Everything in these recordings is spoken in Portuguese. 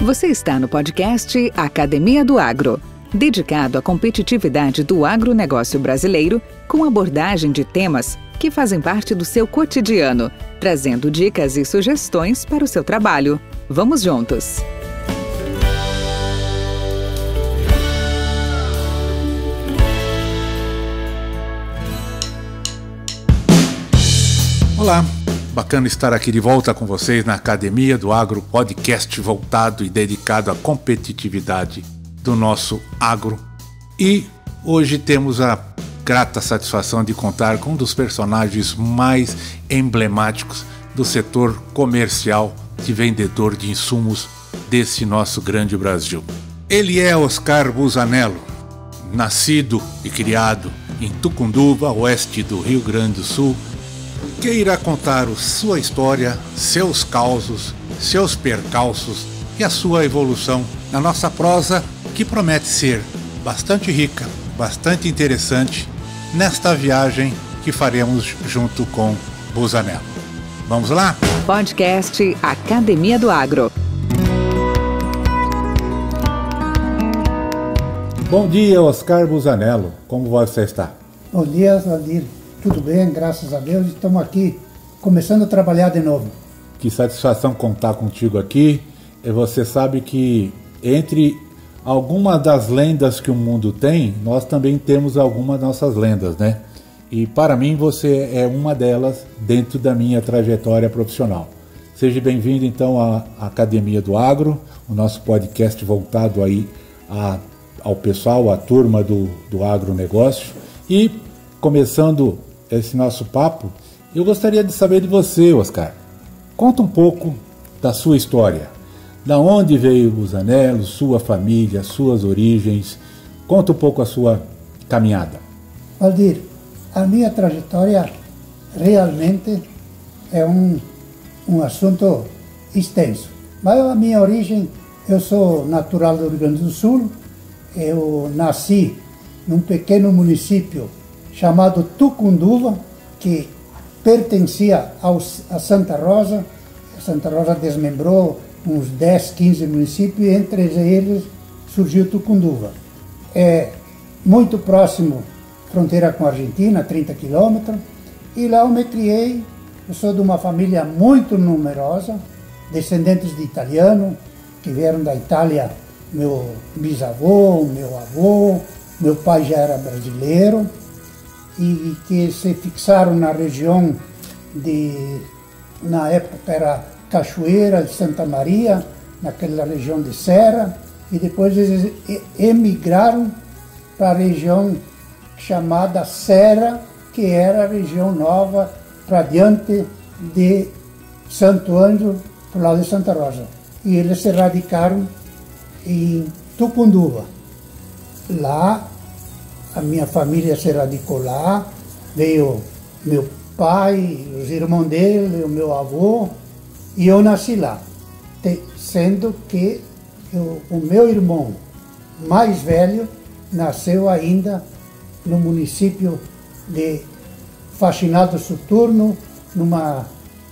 Você está no podcast Academia do Agro, dedicado à competitividade do agronegócio brasileiro, com abordagem de temas que fazem parte do seu cotidiano, trazendo dicas e sugestões para o seu trabalho. Vamos juntos! Olá, bacana estar aqui de volta com vocês na Academia do Agro, podcast voltado e dedicado à competitividade do nosso agro. E hoje temos a grata satisfação de contar com um dos personagens mais emblemáticos do setor comercial de vendedor de insumos desse nosso grande Brasil. Ele é Oscar Busanello, nascido e criado em Tucunduva, oeste do Rio Grande do Sul, que irá contar sua história, seus causos, seus percalços e a sua evolução na nossa prosa, que promete ser bastante rica, bastante interessante, nesta viagem que faremos junto com Busanello. Vamos lá? Podcast Academia do Agro. Bom dia, Oscar Busanello. Como você está? Bom dia, Valdir. Tudo bem, graças a Deus. Estamos aqui, começando a trabalhar de novo. Que satisfação contar contigo aqui. E você sabe que entre algumas das lendas que o mundo tem, nós também temos algumas nossas lendas, né? E para mim você é uma delas dentro da minha trajetória profissional. Seja bem-vindo então à Academia do Agro, o nosso podcast voltado aí ao pessoal, à turma do agronegócio. E começando esse nosso papo, eu gostaria de saber de você, Oscar. Conta um pouco da sua história. Da onde veio o Busanello, sua família, suas origens. Conta um pouco a sua caminhada. Valdir, a minha trajetória realmente é um assunto extenso. Mas a minha origem, eu sou natural do Rio Grande do Sul. Eu nasci num pequeno município chamado Tucunduva, que pertencia a Santa Rosa. A Santa Rosa desmembrou uns 10, 15 municípios, e entre eles surgiu Tucunduva. É muito próximo, fronteira com a Argentina, 30 quilômetros, e lá eu me criei. Eu sou de uma família muito numerosa, descendentes de italiano, que vieram da Itália, meu bisavô, meu avô, meu pai já era brasileiro, e que se fixaram na região na época era Cachoeira de Santa Maria, naquela região de Serra, e depois eles emigraram para a região chamada Serra, que era a região nova, para diante de Santo Ângelo, para o lado de Santa Rosa. E eles se radicaram em Tucunduva. Lá, a minha família se radicou lá, veio meu pai, os irmãos dele, o meu avô, e eu nasci lá. Sendo que o meu irmão mais velho nasceu ainda no município de Faxinal do Soturno, numa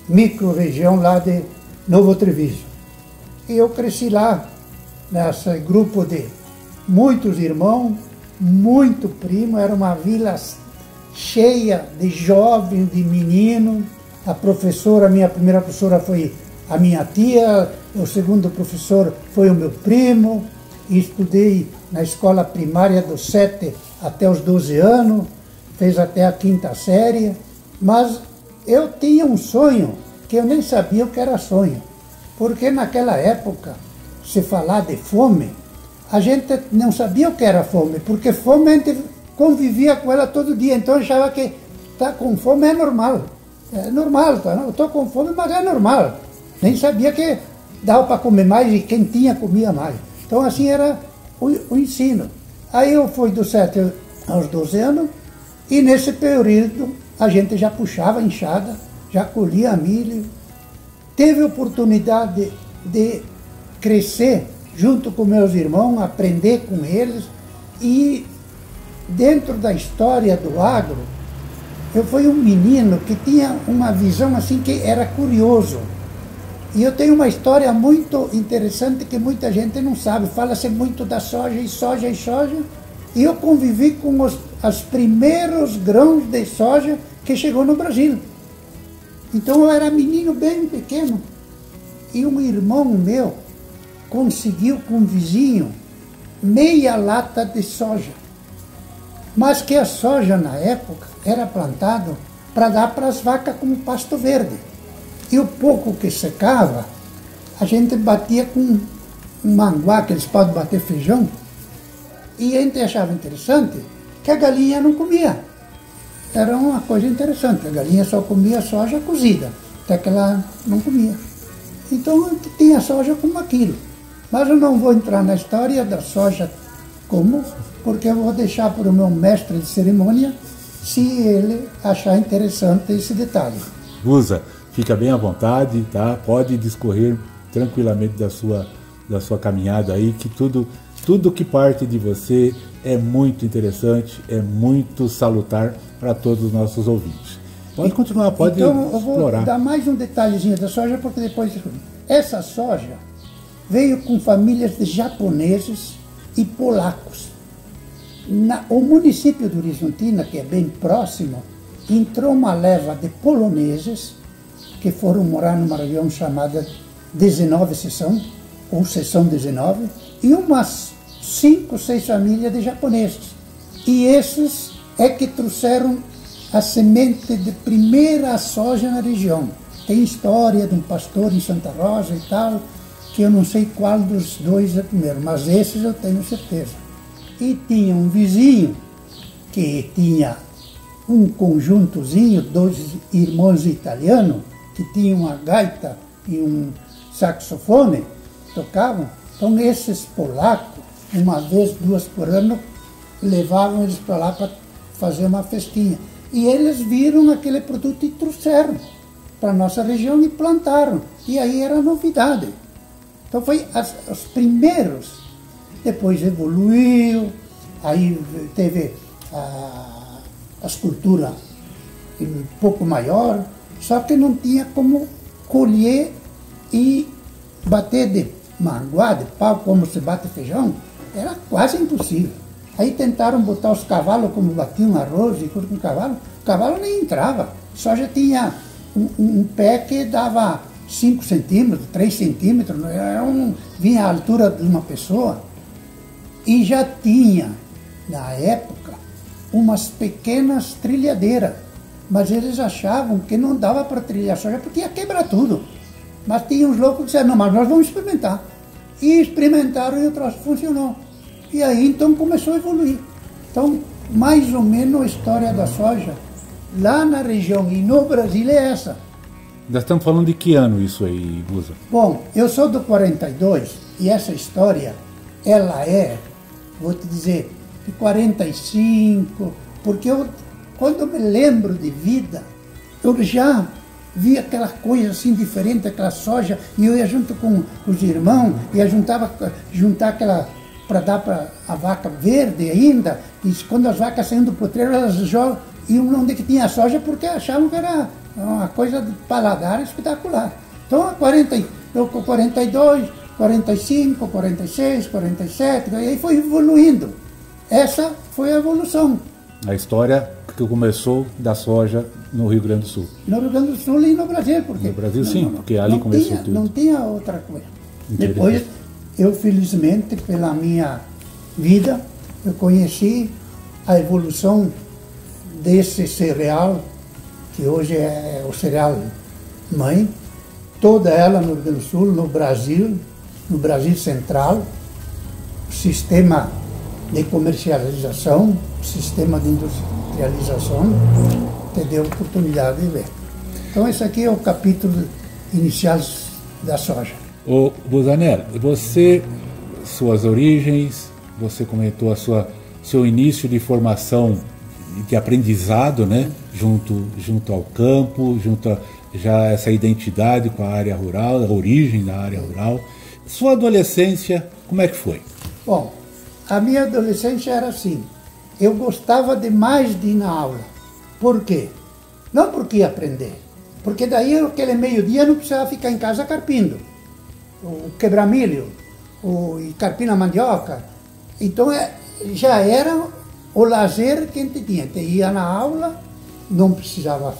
micro-região lá de Novo Treviso. E eu cresci lá, nesse grupo de muitos irmãos, muito primo. Era uma vila cheia de jovens, de meninos. Minha primeira professora foi a minha tia, o segundo professor foi o meu primo, e estudei na escola primária dos 7 até os 12 anos, fez até a 5ª série, mas eu tinha um sonho que eu nem sabia o que era sonho, porque naquela época, se falar de fome, a gente não sabia o que era fome, porque fome a gente convivia com ela todo dia, então achava que estar com fome é normal. É normal, eu estou com fome, mas é normal. Nem sabia que dava para comer mais e quem tinha comia mais. Então assim era o ensino. Aí eu fui dos 7 aos 12 anos, e nesse período a gente já puxava enxada, já colhia milho, teve oportunidade de crescer junto com meus irmãos, aprender com eles, e dentro da história do agro, eu fui um menino que tinha uma visão assim que era curioso. E eu tenho uma história muito interessante que muita gente não sabe. Fala-se muito da soja e soja e soja. E eu convivi com os primeiros grãos de soja que chegou no Brasil. Então eu era menino bem pequeno. E um irmão meu conseguiu com um vizinho meia lata de soja. Mas que a soja na época era plantado para dar para as vacas como pasto verde. E o pouco que secava, a gente batia com um manguá, que eles podem bater feijão. E a gente achava interessante que a galinha não comia. Era uma coisa interessante, a galinha só comia soja cozida, até que ela não comia. Então tinha soja como aquilo. Mas eu não vou entrar na história da soja como, porque eu vou deixar para o meu mestre de cerimônia, se ele achar interessante esse detalhe. Busa, fica bem à vontade, tá? Pode discorrer tranquilamente da sua caminhada aí, que tudo que parte de você é muito interessante, é muito salutar para todos os nossos ouvintes. Pode continuar, pode então, eu explorar. Vou dar mais um detalhezinho da soja, porque depois... Essa soja veio com famílias de japoneses e polacos. O município de Horizontina, que é bem próximo, entrou uma leva de poloneses que foram morar numa região chamada 19 Seção, ou Seção 19, e umas 5, 6 famílias de japoneses. E esses é que trouxeram a semente de primeira soja na região. Tem história de um pastor em Santa Rosa e tal, que eu não sei qual dos dois é primeiro, mas esses eu tenho certeza. E tinha um vizinho que tinha um conjuntozinho, 2 irmãos italianos, que tinham uma gaita e um saxofone, tocavam. Então esses polacos, uma vez, 2 por ano, levavam eles para lá para fazer uma festinha. E eles viram aquele produto e trouxeram para a nossa região e plantaram. E aí era novidade. Então foi os primeiros. Depois evoluiu, aí teve as culturas um pouco maior, só que não tinha como colher e bater de manguá, de pau, como se bate feijão, era quase impossível. Aí tentaram botar os cavalos como batiam arroz e tudo com cavalo, o cavalo nem entrava, só já tinha um pé que dava 5 centímetros, 3 centímetros, vinha à altura de uma pessoa. E já tinha, na época, umas pequenas trilhadeiras, mas eles achavam que não dava para trilhar soja porque ia quebrar tudo. Mas tinha uns loucos que disseram, não, mas nós vamos experimentar. E experimentaram e o troço funcionou. E aí então começou a evoluir. Então, mais ou menos a história da soja lá na região e no Brasil é essa. Nós estamos falando de que ano isso aí, Busa? Bom, eu sou do 42 e essa história, ela é, vou te dizer, de 45, porque quando eu me lembro de vida, eu já vi aquela coisa assim diferente, aquela soja, e eu ia junto com os irmãos, ia juntar aquela, para dar para a vaca verde ainda, e quando as vacas saíam do potreiro, elas iam onde que tinha soja, porque achavam que era uma coisa de paladar espetacular. Então, 42, 45, 46, 47, e aí foi evoluindo. Essa foi a evolução. A história que começou da soja no Rio Grande do Sul. No Rio Grande do Sul e no Brasil. Porque no Brasil sim, porque ali começou tudo. Não tinha outra coisa. Depois, eu felizmente, pela minha vida, eu conheci a evolução desse cereal, que hoje é o cereal mãe, toda ela no Rio Grande do Sul, no Brasil Central, sistema de comercialização, sistema de industrialização, te deu oportunidade de ver. Então esse aqui é o capítulo inicial da soja. Ô Busanera, você, suas origens, você comentou seu início de formação, de aprendizado, né? Junto ao campo, junto a já essa identidade com a área rural, a origem da área rural. Sua adolescência, como é que foi? Bom, a minha adolescência era assim, eu gostava demais de ir na aula. Por quê? Não porque ia aprender, Porque daí aquele meio-dia não precisava ficar em casa carpindo, o quebrar milho, e carpindo a mandioca. Então já era o lazer que a gente tinha. A gente ia na aula, não precisava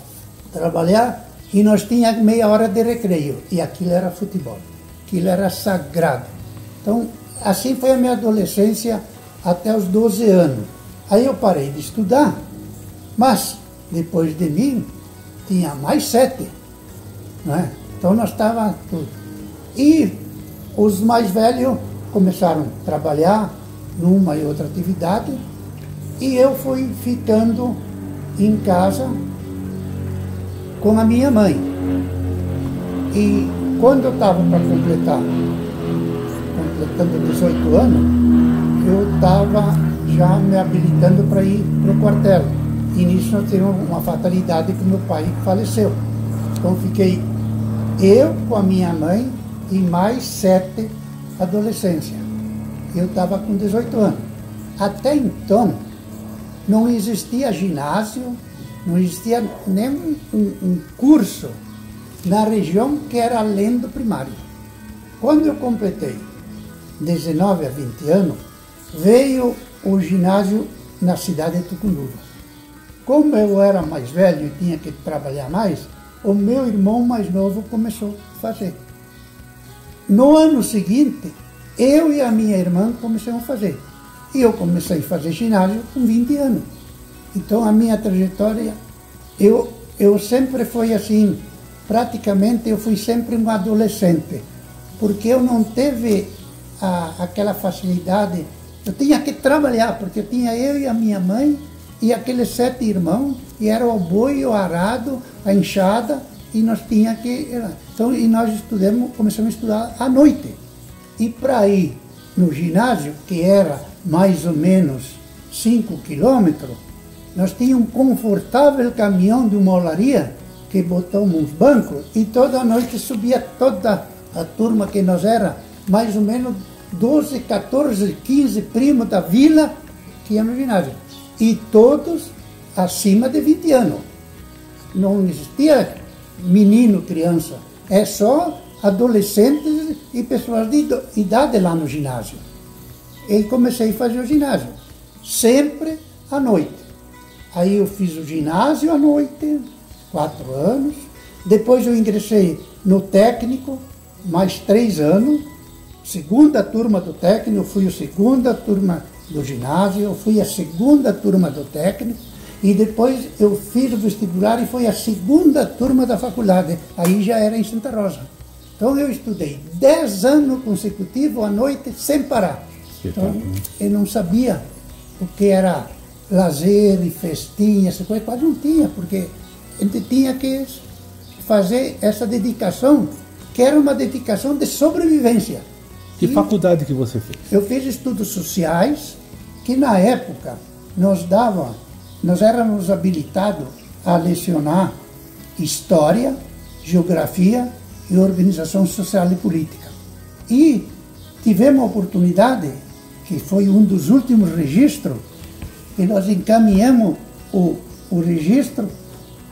trabalhar, e nós tínhamos meia hora de recreio. E aquilo era futebol, aquilo era sagrado. Então, assim foi a minha adolescência até os 12 anos. Aí eu parei de estudar, mas depois de mim tinha mais 7. Não é? Então nós estávamos tudo. E os mais velhos começaram a trabalhar numa e outra atividade, e eu fui ficando em casa com a minha mãe. E quando eu estava para completando 18 anos, eu estava já me habilitando para ir para o quartel. E nisso nós tivemos uma fatalidade que meu pai faleceu. Então fiquei eu com a minha mãe e mais 7 adolescência. Eu estava com 18 anos. Até então, não existia ginásio, não existia nem um curso na região que era além do primário. Quando eu completei 19 a 20 anos, veio o ginásio na cidade de Tucunduva. Como eu era mais velho e tinha que trabalhar mais, o meu irmão mais novo começou a fazer. No ano seguinte, eu e a minha irmã começamos a fazer. E eu comecei a fazer ginásio com 20 anos. Então a minha trajetória, eu sempre fui assim, praticamente eu fui sempre um adolescente, porque eu não teve aquela facilidade, eu tinha que trabalhar, porque eu tinha eu e a minha mãe e aqueles 7 irmãos, e era o boi, o arado, a enxada, e nós tínhamos que... Então, e nós começamos a estudar à noite. E para ir no ginásio, que era mais ou menos 5 quilômetros, nós tínhamos um confortável caminhão de uma olaria, que botamos uns bancos, e toda noite subia toda a turma que nós era, mais ou menos 12, 14, 15 primos da vila, que iam no ginásio. E todos acima de 20 anos. Não existia menino, criança. É só adolescentes e pessoas de idade lá no ginásio. E comecei a fazer o ginásio, sempre à noite. Aí eu fiz o ginásio à noite, 4 anos. Depois eu ingressei no técnico, mais 3 anos. Segunda turma do técnico, eu fui a segunda turma do ginásio, eu fui a segunda turma do técnico, e depois eu fiz o vestibular e foi a segunda turma da faculdade. Aí já era em Santa Rosa. Então eu estudei 10 anos consecutivos à noite, sem parar. Então, eu não sabia o que era lazer e festinha, essa coisa, quase não tinha, porque a gente tinha que fazer essa dedicação, que era uma dedicação de sobrevivência. Que faculdade que você fez? Eu fiz estudos sociais, que na época nós éramos habilitados a lecionar história, geografia e organização social e política. E tivemos a oportunidade, que foi um dos últimos registros, que nós encaminhamos o registro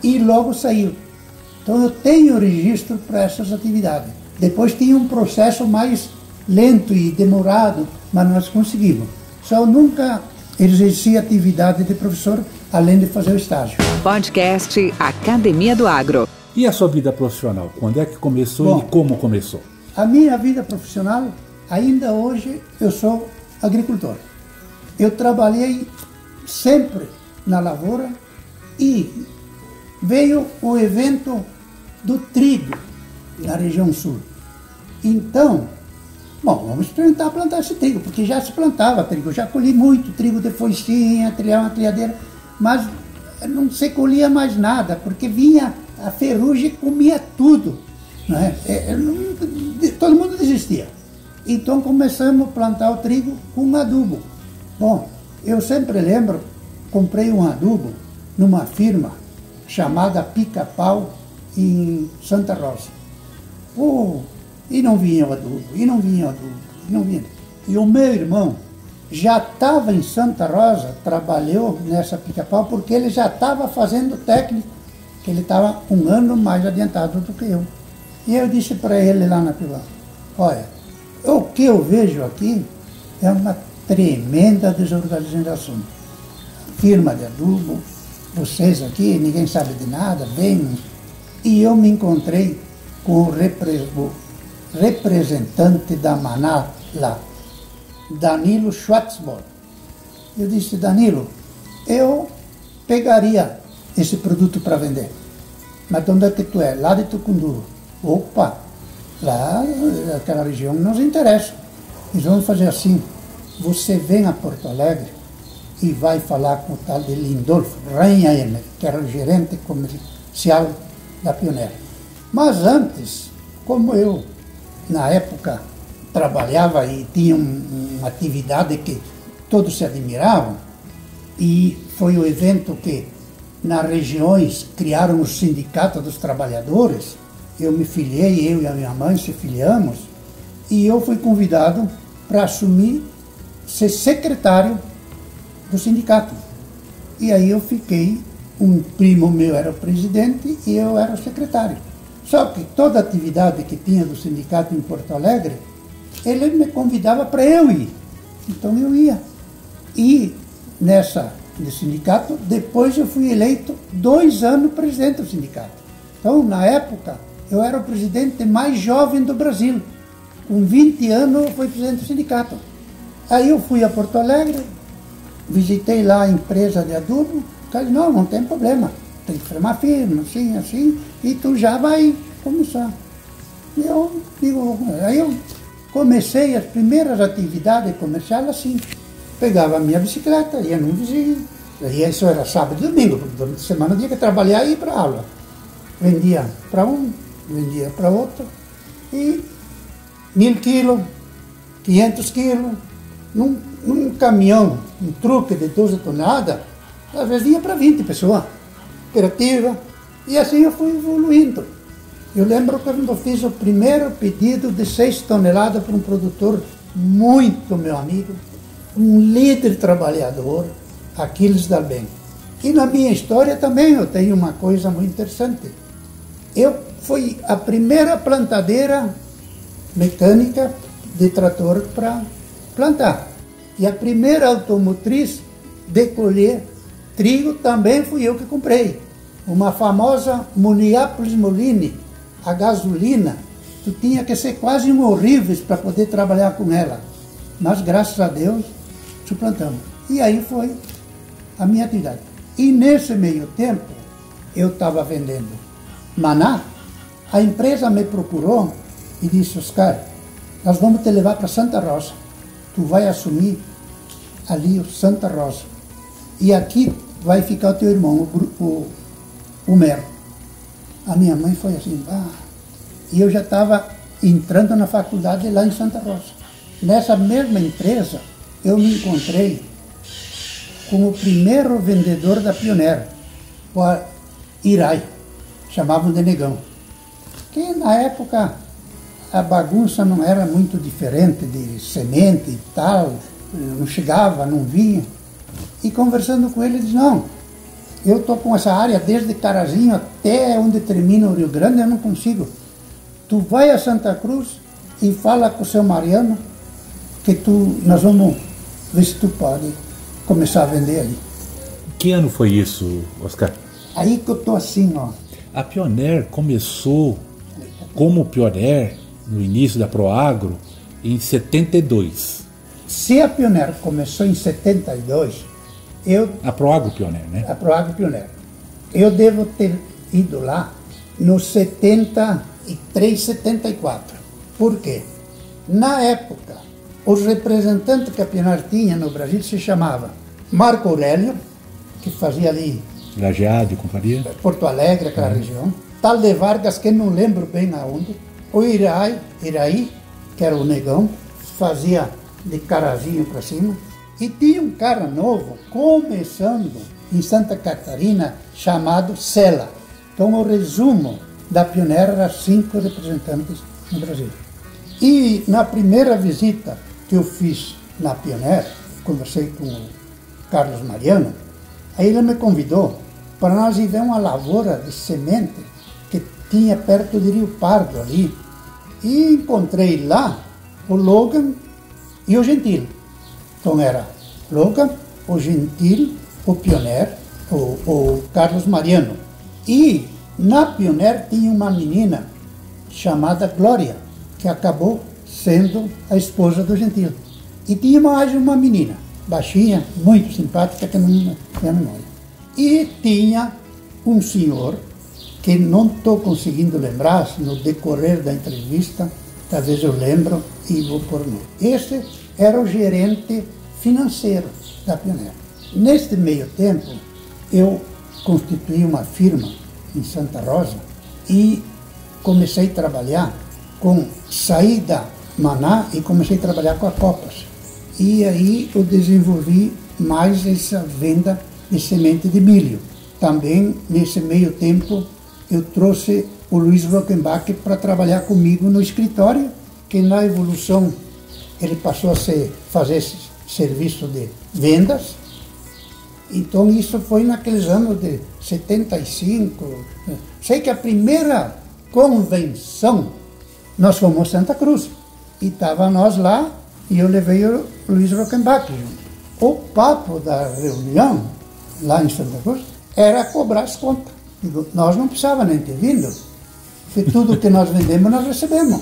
e logo saiu. Então eu tenho registro para essas atividades. Depois tinha um processo mais lento e demorado, mas nós conseguimos. Só nunca exerci atividade de professor, além de fazer o estágio. Podcast Academia do Agro. E a sua vida profissional? Quando é que começou? Bom, e como começou? A minha vida profissional, ainda hoje, eu sou agricultor. Eu trabalhei sempre na lavoura e veio o evento do trigo na região sul. Então, bom, vamos experimentar plantar esse trigo, porque já se plantava trigo. Eu já colhi muito trigo de foicinha, uma triadeira, mas não se colhia mais nada, porque vinha a ferrugem e comia tudo. Não é? Todo mundo desistia. Então começamos a plantar o trigo com adubo. Bom, eu sempre lembro, comprei um adubo numa firma chamada Pica-Pau em Santa Rosa. E não vinha o adubo, e não vinha o adubo, e não vinha. E o meu irmão já estava em Santa Rosa, trabalhou nessa Pica-Pau, porque ele já estava fazendo técnico, que ele estava um ano mais adiantado do que eu. E eu disse para ele lá na Pilão, olha, o que eu vejo aqui é uma tremenda desorganização. Firma de adubo, vocês aqui, ninguém sabe de nada, vem. E eu me encontrei com o representante da Maná lá, Danilo Schwarzbord. Eu disse, Danilo, eu pegaria esse produto para vender. Mas de onde é que tu é? Lá de Tucunduru. Opa, lá, aquela região nos interessa. Nós vamos fazer assim, você vem a Porto Alegre e vai falar com o tal de Lindolfo Reinheimer, que era o gerente comercial da Pioneer. Mas antes, como eu, na época, trabalhava e tinha uma atividade que todos se admiravam, e foi o evento que, nas regiões, criaram o Sindicato dos Trabalhadores, eu me filiei, eu e a minha mãe se filiamos, e eu fui convidado para assumir, ser secretário do sindicato. E aí eu fiquei, um primo meu era o presidente e eu era o secretário. Só que toda atividade que tinha do sindicato em Porto Alegre, ele me convidava para eu ir. Então eu ia. E no sindicato, depois eu fui eleito 2 anos presidente do sindicato. Então, na época, eu era o presidente mais jovem do Brasil. Com 20 anos, eu fui presidente do sindicato. Aí eu fui a Porto Alegre, visitei lá a empresa de adubo, disse, não tem problema, tem que formar firme, assim, e tu já vai começar. Aí eu comecei as primeiras atividades comerciais assim. Pegava a minha bicicleta, ia num vizinho, e isso era sábado e domingo, porque durante a semana eu tinha que trabalhar e ir para aula. Vendia para um, vendia para outro, e 1.000 quilos, 500 quilos, num caminhão, um truque de 12 toneladas, às vezes ia para 20 pessoas, criativa, e assim eu fui evoluindo. Eu lembro quando eu fiz o primeiro pedido de 6 toneladas para um produtor muito meu amigo, um líder trabalhador, Aquiles Dalben. E na minha história também eu tenho uma coisa muito interessante. Eu fui a primeira plantadeira mecânica de trator para plantar. E a primeira automotriz de colher trigo também fui eu que comprei. Uma famosa Minneapolis Moline, a gasolina, tu tinha que ser quase um horríveis para poder trabalhar com ela. Mas graças a Deus, suplantamos. E aí foi a minha atividade. E nesse meio tempo, eu estava vendendo maná, a empresa me procurou e disse, Oscar, nós vamos te levar para Santa Rosa. Tu vai assumir ali o Santa Rosa. E aqui vai ficar o teu irmão, o Mero. A minha mãe foi assim, e eu já estava entrando na faculdade lá em Santa Rosa. Nessa mesma empresa, eu me encontrei com o primeiro vendedor da Pioneer, o Irai, chamavam de Negão. Que na época a bagunça não era muito diferente de semente e tal, não chegava, não vinha. E conversando com ele, ele disse, não, eu estou com essa área desde Carazinho até onde termina o Rio Grande, eu não consigo. Tu vai a Santa Cruz e fala com o seu Mariano que nós vamos ver se tu pode começar a vender ali. Que ano foi isso, Oscar? Aí que eu estou assim, ó. A Pioneer começou como Pioneer no início da Proagro em 72. Se a Pioneer começou em 72, a Proagro Pioneer, né? A Proagro Pioneer. Eu devo ter ido lá no 73, 74. Por quê? Na época, os representantes que a Pioneer tinha no Brasil se chamava Marco Aurélio, que fazia ali Lajeado e companhia, Porto Alegre, aquela região, tal de Vargas, que não lembro bem aonde, o Iraí, que era o Negão, fazia de Carazinho para cima, e tinha um cara novo, começando em Santa Catarina, chamado Sela. Então o resumo da Pioneer era 5 representantes no Brasil. E na primeira visita que eu fiz na Pioneer, conversei com o Carlos Mariano, aí ele me convidou para nós ir ver uma lavoura de semente que tinha perto de Rio Pardo ali. E encontrei lá o Logan e o Gentil. Então era Logan, o Gentil, o Pioneer, o Carlos Mariano. E na Pioneer tinha uma menina chamada Glória, que acabou sendo a esposa do Gentil. E tinha mais uma menina, baixinha, muito simpática, que não tinha memória. E tinha um senhor, que não estou conseguindo lembrar, no decorrer da entrevista, talvez eu lembro e vou pôr no. Esse era o gerente financeiro da Pioneer. Neste meio tempo, eu constituí uma firma em Santa Rosa e comecei a trabalhar saí da Maná e comecei a trabalhar com a Copas. E aí eu desenvolvi mais essa venda de semente de milho. Também, nesse meio tempo, eu trouxe o Luiz Rockenbach para trabalhar comigo no escritório, que na evolução ele passou a fazer esse serviço de vendas. Então isso foi naqueles anos de 75. Sei que a primeira convenção nós fomos a Santa Cruz. E estava nós lá e eu levei o Luiz Rockenbach junto. O papo da reunião lá em Santa Cruz era cobrar as contas. Digo, nós não precisávamos nem ter vindo, porque tudo que nós vendemos nós recebemos.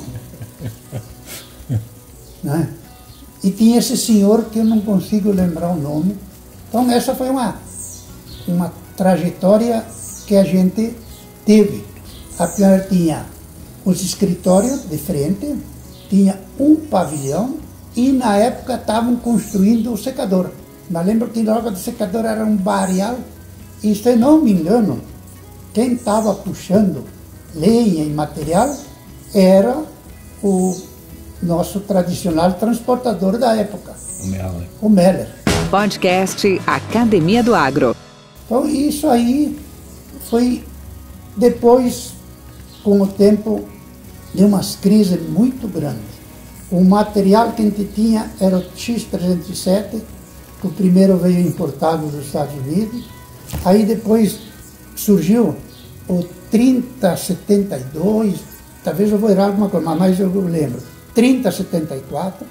Né? E tinha esse senhor que eu não consigo lembrar o nome. Então essa foi uma trajetória que a gente teve. A Pioneer tinha os escritórios de frente, tinha um pavilhão e na época estavam construindo o secador. Mas lembro que logo do secador era um barrial e, se não me engano, quem estava puxando lenha e material era o nosso tradicional transportador da época, o Meller. Podcast Academia do Agro. Então isso aí foi depois, com o tempo, de umas crises muito grandes. O material que a gente tinha era o X307, que o primeiro veio importado dos Estados Unidos. Aí depois surgiu o 3072, talvez eu vou errar alguma coisa, mas eu lembro. 3074.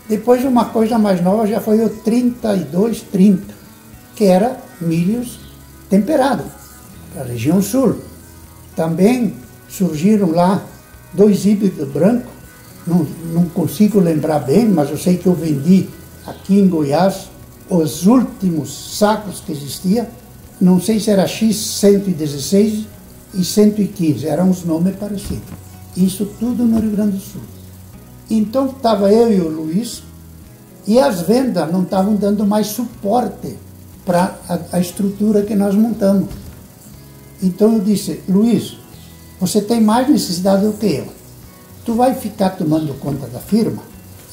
Depois uma coisa mais nova já foi o 3230, que era milhos temperados, para a região sul. Também surgiram lá 2 híbridos brancos, não consigo lembrar bem, mas eu sei que eu vendi aqui em Goiás os últimos sacos que existiam, não sei se era X116 e 115, eram os nomes parecidos. Isso tudo no Rio Grande do Sul. Então estava eu e o Luiz, e as vendas não estavam dando mais suporte para a estrutura que nós montamos. Então eu disse, Luiz, você tem mais necessidade do que eu. Tu vai ficar tomando conta da firma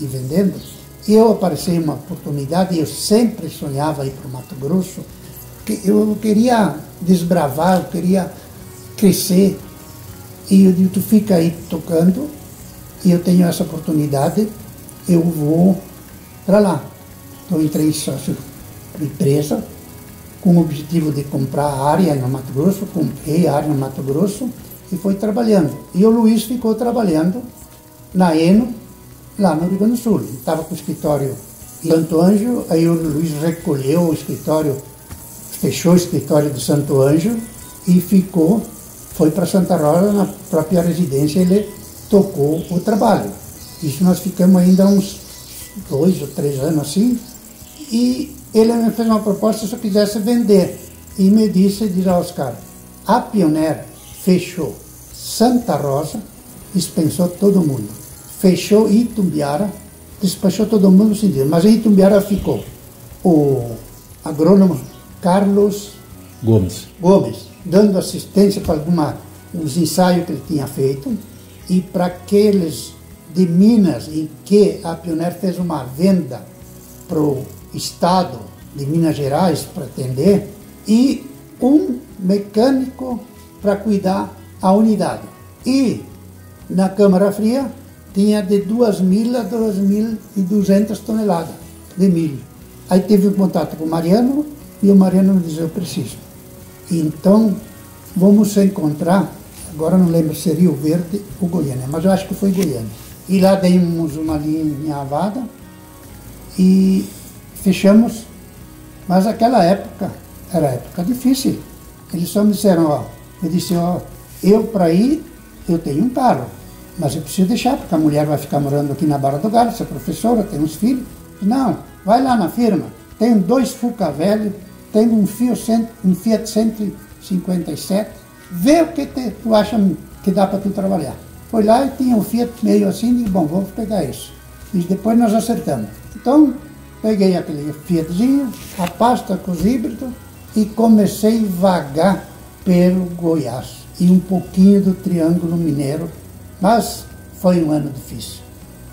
e vendendo? E eu apareci uma oportunidade, eu sempre sonhava ir para o Mato Grosso, que eu queria desbravar, eu queria crescer. E eu digo, tu fica aí tocando, e eu tenho essa oportunidade, eu vou para lá. Então entrei em sócio de empresa, com o objetivo de comprar a área no Mato Grosso, comprei a área no Mato Grosso e fui trabalhando. E o Luiz ficou trabalhando na Eno, lá no Rio Grande do Sul. Estava com o escritório em Santo Ângelo, aí o Luiz recolheu o escritório, fechou o escritório de Santo Ângelo e foi para Santa Rosa, na própria residência, ele tocou o trabalho. Isso nós ficamos ainda uns 2 ou 3 anos assim, e ele me fez uma proposta se eu quisesse vender. E me diz, Oscar, a Pioneer fechou Santa Rosa, dispensou todo mundo. Fechou Itumbiara, despachou todo mundo, sim, mas em Itumbiara ficou o agrônomo Carlos Gomes, dando assistência para uns ensaios que ele tinha feito, e para aqueles de Minas, em que a Pioneer fez uma venda para o estado de Minas Gerais para atender, e um mecânico para cuidar a unidade. E na Câmara Fria tinha de 2.000 a 2.200 toneladas de milho. Aí teve um contato com o Mariano, e o Mariano me disse, eu preciso. Então, vamos se encontrar, agora não lembro se Rio Verde ou Goiânia, mas eu acho que foi Goiânia. E lá demos uma alinhavada e fechamos, mas aquela época era época difícil. Eles só me disseram, ó, eu disse, ó, eu para ir, eu tenho um carro, mas eu preciso deixar, porque a mulher vai ficar morando aqui na Barra do Galo, você é professora, tem uns filhos. Não, vai lá na firma, tenho 2 Fuca velho, tenho um Fiat 157, vê o que tu acha que dá para tu trabalhar. Foi lá e tinha um Fiat meio assim, e bom, vou pegar isso. E depois nós acertamos. Então, peguei aquele Fiatzinho, a pasta com os híbridos, e comecei a vagar pelo Goiás e um pouquinho do Triângulo Mineiro, mas foi um ano difícil.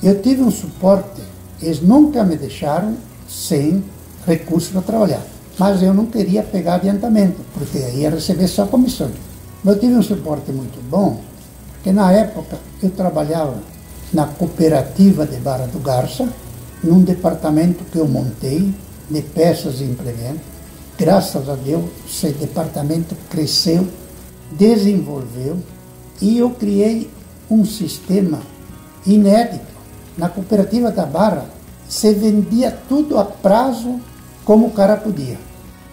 Eu tive um suporte, eles nunca me deixaram sem recurso para trabalhar, mas eu não queria pegar adiantamento, porque aí ia receber só comissão. Eu tive um suporte muito bom, porque na época eu trabalhava na cooperativa de Barra do Garça, num departamento que eu montei de peças e implementos. Graças a Deus, esse departamento cresceu, desenvolveu, e eu criei um sistema inédito. Na cooperativa da Barra, se vendia tudo a prazo como o cara podia.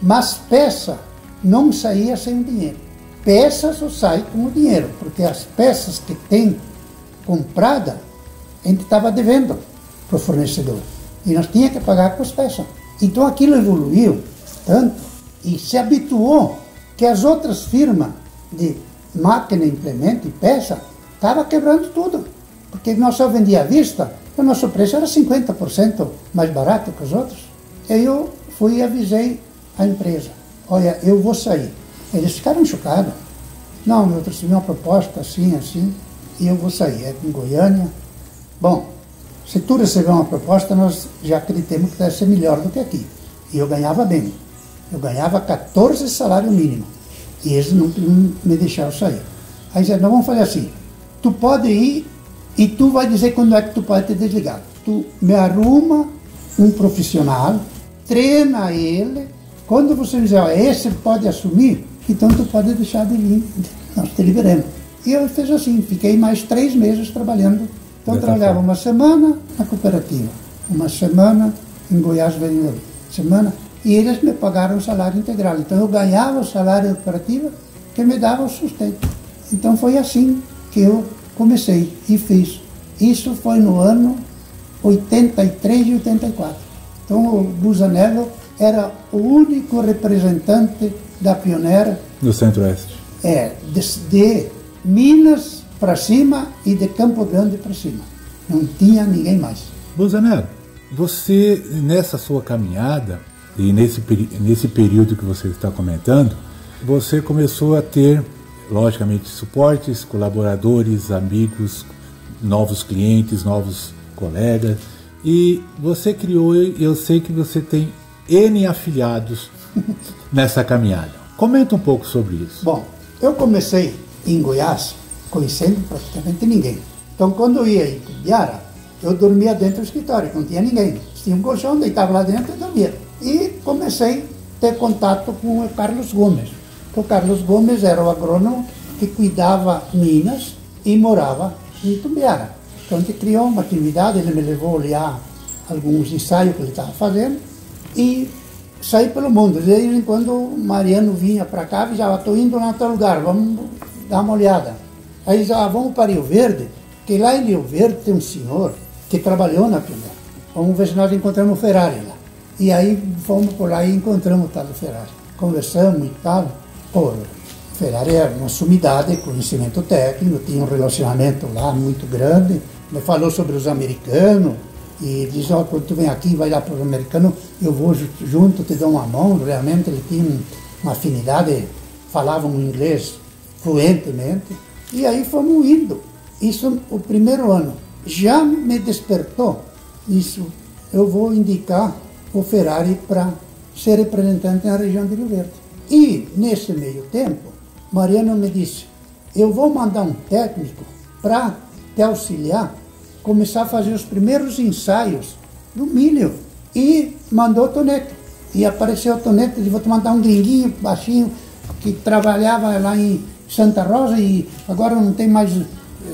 Mas peça não saía sem dinheiro. Peça só sai com o dinheiro, porque as peças que tem comprada, a gente estava devendo para o fornecedor. E nós tínhamos que pagar com as peças. Então aquilo evoluiu tanto e se habituou que as outras firmas de máquina, implemento e peça estavam quebrando tudo. Porque nós só vendíamos à vista, o nosso preço era 50% mais barato que os outros. E eu fui e avisei a empresa, olha, eu vou sair. Eles ficaram chocados. Não, eu recebi uma proposta assim, assim, e eu vou sair. É em Goiânia. Bom, se tu receber uma proposta, nós já acreditamos que deve ser melhor do que aqui. E eu ganhava bem. Eu ganhava 14 salário mínimo. E eles não me deixaram sair. Aí disseram, não, vamos fazer assim. Tu pode ir e tu vai dizer quando é que tu pode te desligar. Tu me arruma um profissional, treina ele. Quando você dizer, ó, esse pode assumir, então tu pode deixar de vir. Nós te liberamos. E eu fiz assim, fiquei mais 3 meses trabalhando. Então eu trabalhava uma semana na cooperativa, uma semana em Goiás Vendedor, semana, e eles me pagaram o salário integral. Então eu ganhava o salário da cooperativa que me dava o sustento. Então foi assim que eu comecei e fiz. Isso foi no ano 83 e 84. Então o Busanello era o único representante da Pioneira do Centro-Oeste. De Minas para cima e de Campo Grande para cima. Não tinha ninguém mais. Busanello, você, nessa sua caminhada, e nesse período que você está comentando, você começou a ter, logicamente, suportes, colaboradores, amigos, novos clientes, novos colegas, e você criou, eu sei que você tem N afiliados nessa caminhada. Comenta um pouco sobre isso. Bom, eu comecei em Goiás, conhecendo praticamente ninguém. Então, quando eu ia em Ibiara, eu dormia dentro do escritório, não tinha ninguém. Tinha um colchão, deitava lá dentro e dormia. E comecei a ter contato com o Carlos Gomes. O Carlos Gomes era o agrônomo que cuidava Minas e morava em Itumbiara. Então, a gente criou uma atividade, ele me levou a olhar alguns ensaios que ele estava fazendo e saí pelo mundo. De vez em quando o Mariano vinha para cá e já estou indo lá em tal lugar, vamos dar uma olhada. Aí já vamos para Rio Verde, que lá em Rio Verde tem um senhor que trabalhou na Pioneira. Vamos ver se nós encontramos o Ferrari lá. E aí fomos por lá e encontramos o tal do Ferrari. Conversamos e tal. Pô, o Ferrari era uma sumidade, conhecimento técnico, tinha um relacionamento lá muito grande. Me falou sobre os americanos e disse, ó, quando tu vem aqui, vai lá para os americanos, eu vou junto, te dou uma mão. Realmente ele tinha uma afinidade, falavam inglês fluentemente. E aí fomos indo. Isso, o primeiro ano, já me despertou isso. Eu vou indicar o Ferrari para ser representante na região de Rio Verde. E, nesse meio tempo, Mariano me disse, eu vou mandar um técnico para te auxiliar, começar a fazer os primeiros ensaios do milho. E mandou o Toneto. E apareceu o Toneto, ele vou te mandar um gringuinho baixinho, que trabalhava lá em Santa Rosa e agora não tem mais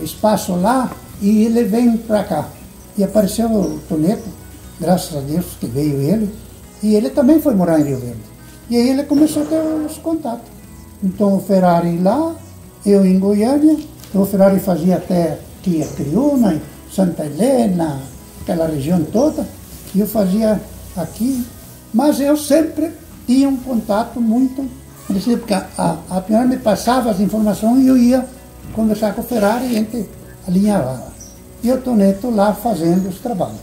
espaço lá, e ele vem para cá. E apareceu o Toneto, graças a Deus que veio ele, e ele também foi morar em Rio Verde. E aí ele começou a ter os contatos. Então o Ferrari lá, eu em Goiânia, o Ferrari fazia até Criúna, Santa Helena, aquela região toda, e eu fazia aqui, mas eu sempre tinha um contato muito, porque a Pior me passava as informações e eu ia conversar com o Ferrari e a gente alinhava. E o Toneto lá fazendo os trabalhos.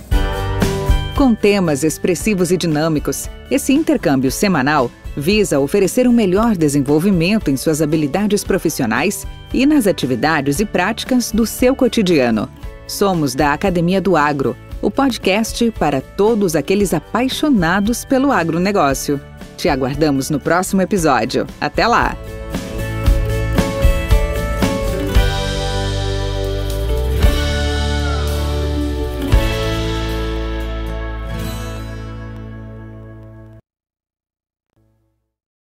Com temas expressivos e dinâmicos, esse intercâmbio semanal visa oferecer um melhor desenvolvimento em suas habilidades profissionais e nas atividades e práticas do seu cotidiano. Somos da Academia do Agro, o podcast para todos aqueles apaixonados pelo agronegócio. Te aguardamos no próximo episódio. Até lá!